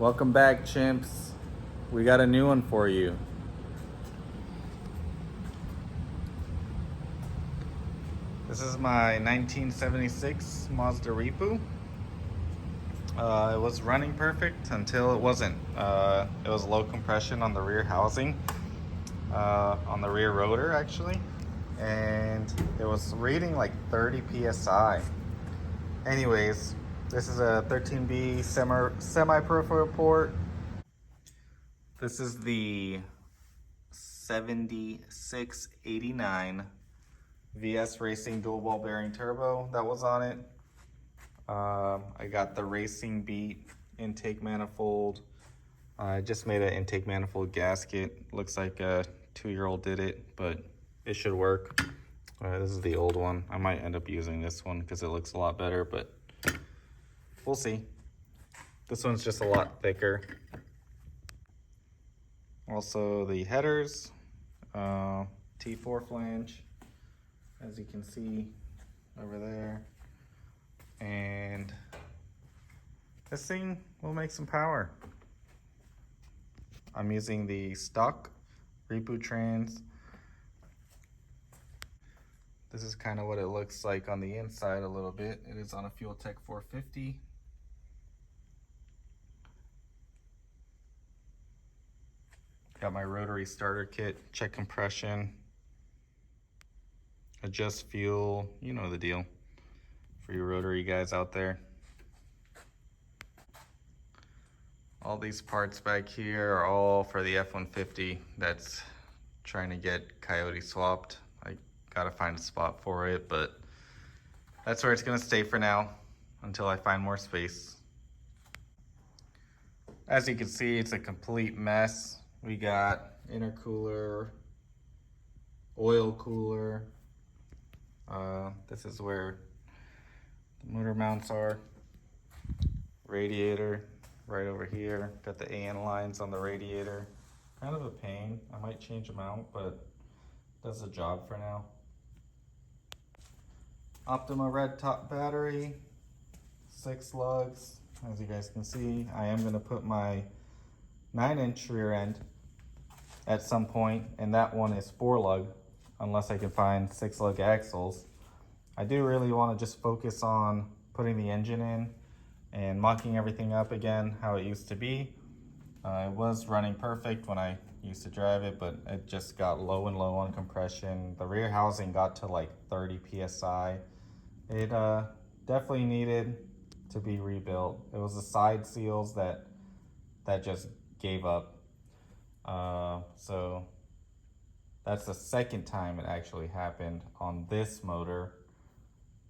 Welcome back, chimps. We got a new one for you. This is my 1976 Mazda Repu. It was running perfect until it wasn't. It was low compression on the rear housing, on the rear rotor actually, and it was reading like 30 psi. Anyways, this is a 13B semi-peripheral port. This is the 7689 VS Racing dual ball bearing turbo that was on it. I got the Racing Beat intake manifold. I just made an intake manifold gasket. Looks like a 2-year-old did it, but it should work. This is the old one. I might end up using this one because it looks a lot better, but we'll see. This one's just a lot thicker. Also the headers, T4 flange, as you can see over there. And this thing will make some power. I'm using the stock Repu trans. This is kind of what it looks like on the inside a little bit. It is on a Fuel Tech 450. Got my rotary starter kit, check compression, adjust fuel, you know the deal for your rotary guys out there. All these parts back here are all for the F-150 that's trying to get Coyote swapped. I gotta find a spot for it, but that's where it's gonna stay for now until I find more space. As you can see, it's a complete mess. We got intercooler, oil cooler. This is where the motor mounts are. Radiator right over here. Got the AN lines on the radiator. Kind of a pain. I might change them out, but does the job for now. Optima red top battery, 6 lugs. As you guys can see, I am gonna put my 9-inch rear end at some point, and that one is 4 lug, unless I can find 6 lug axles. I do really want to just focus on putting the engine in and mocking everything up again how it used to be. It was running perfect when I used to drive it, but it just got low and low on compression. The rear housing got to like 30 psi. It definitely needed to be rebuilt. It was the side seals that just gave up. So that's the second time it actually happened on this motor.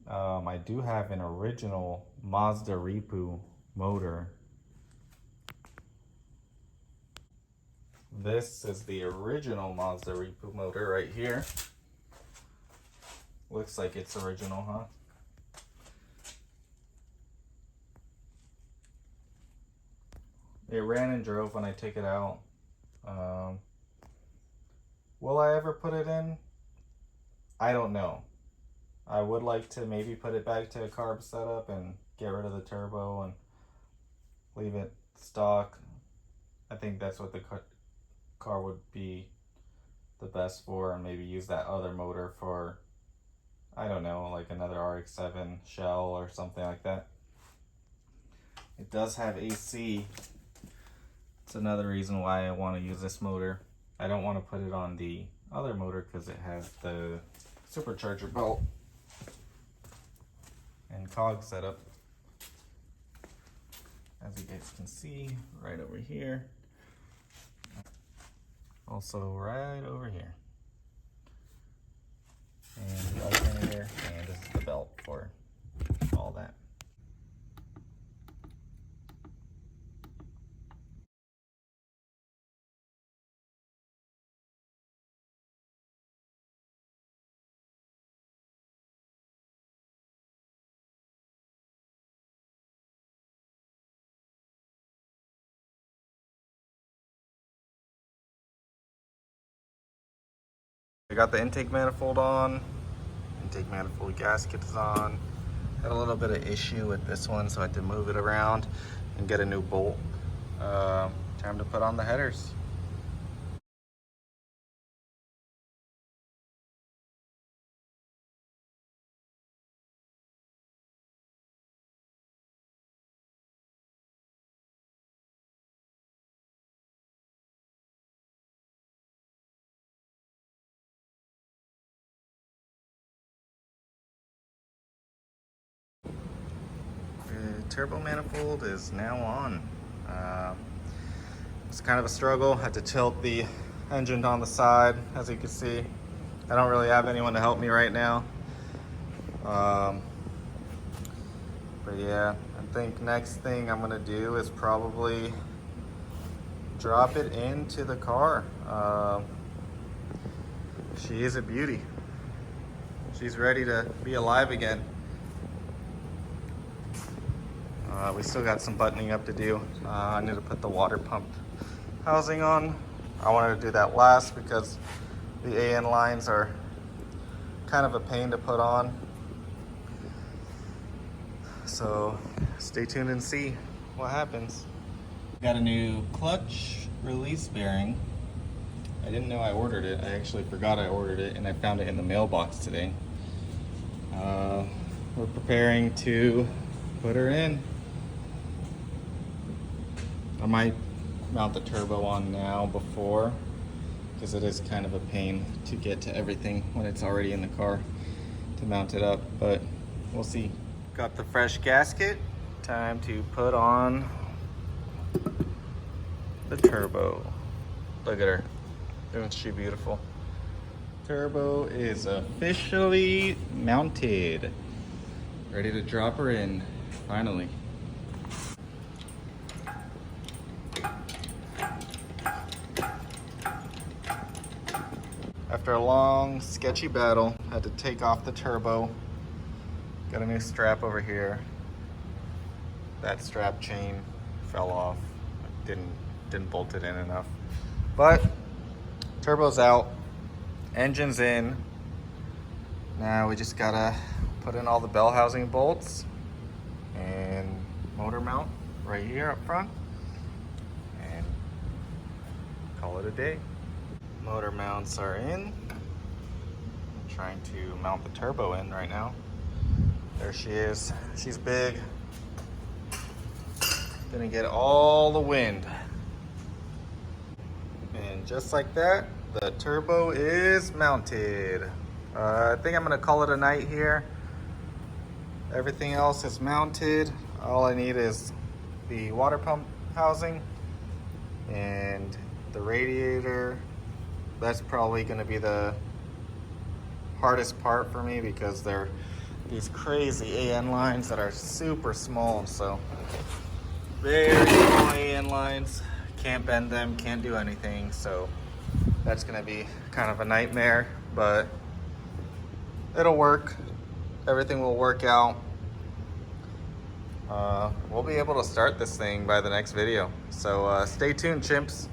I do have an original Mazda Repu motor. This is the original Mazda Repu motor right here. Looks like it's original, huh? It ran and drove when I took it out. Will I ever put it in? I don't know. I would like to maybe put it back to a carb setup and get rid of the turbo and leave it stock. I think that's what the car would be the best for, and maybe use that other motor for, I don't know, like another RX-7 shell or something like that. It does have AC. It's another reason why I want to use this motor. I don't want to put it on the other motor because it has the supercharger belt and cog setup, as you guys can see right over here. Also right over here. And the alternator, and this is the belt for all that. I got the intake manifold on, intake manifold gasket is on. Had a little bit of issue with this one, so I had to move it around and get a new bolt. Time to put on the headers. The turbo manifold is now on. It's kind of a struggle. Had to tilt the engine on the side, as you can see. I don't really have anyone to help me right now. But yeah, I think next thing I'm gonna do is probably drop it into the car. She is a beauty. She's ready to be alive again. We still got some buttoning up to do. I need to put the water pump housing on. I wanted to do that last because the AN lines are kind of a pain to put on. So stay tuned and see what happens. Got a new clutch release bearing. I didn't know I ordered it. I actually forgot I ordered it, and I found it in the mailbox today. We're preparing to put her in. I might mount the turbo on now before, because it is kind of a pain to get to everything when it's already in the car to mount it up, but we'll see. Got the fresh gasket. Time to put on the turbo. Look at her. Isn't she beautiful? Turbo is officially mounted. Ready to drop her in, finally. After a long, sketchy battle, had to take off the turbo. Got a new strap over here. That strap chain fell off. Didn't bolt it in enough. But turbo's out, engine's in. Now we just gotta put in all the bell housing bolts and motor mount right here up front and call it a day. Motor mounts are in. I'm trying to mount the turbo in right now. There she is. She's big. Gonna get all the wind. And just like that, the turbo is mounted. I think I'm gonna call it a night here. Everything else is mounted. All I need is the water pump housing and the radiator. That's probably gonna be the hardest part for me because they're these crazy AN lines that are super small. So very small AN lines. Can't bend them, can't do anything. So that's gonna be kind of a nightmare, but it'll work. Everything will work out. We'll be able to start this thing by the next video. So stay tuned, chimps.